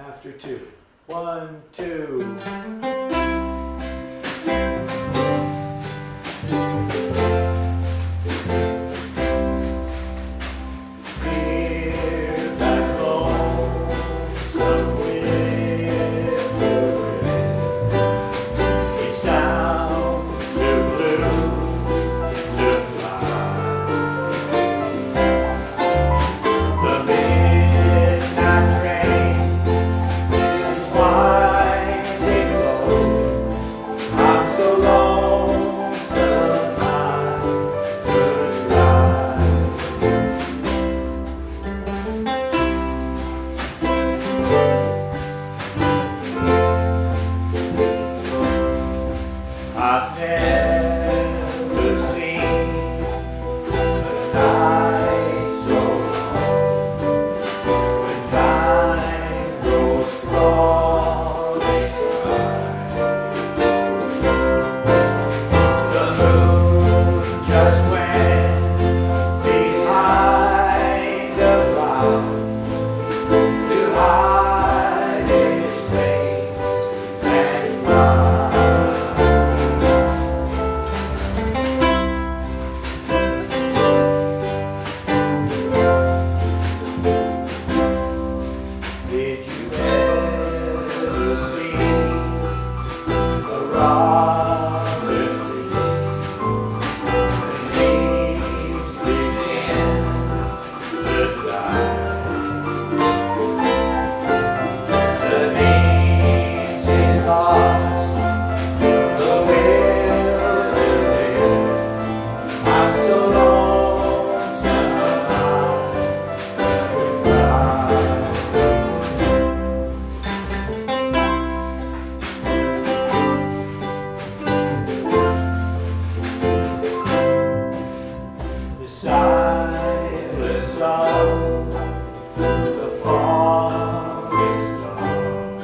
after two. 1, 2. Hear that lonesome wind blowing. It sounds too blue to fly. The midnight train is winding low. I'm so lonesome I could cry. I've never seen a sight so long. When time goes crawling by, the moon just went behind a cloud to hide its face and cry. Did you ever see a robin when leaves begin to die? The means is lost, the will to live. I'm so lonesome I could cry. The silence of the falling star,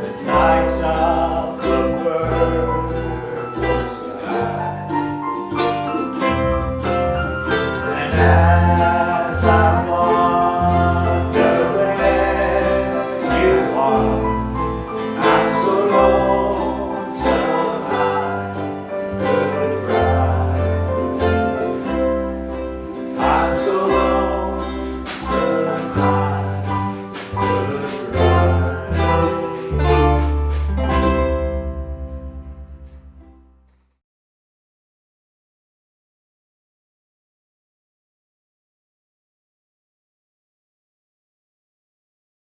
the nights of the purple sky, and as I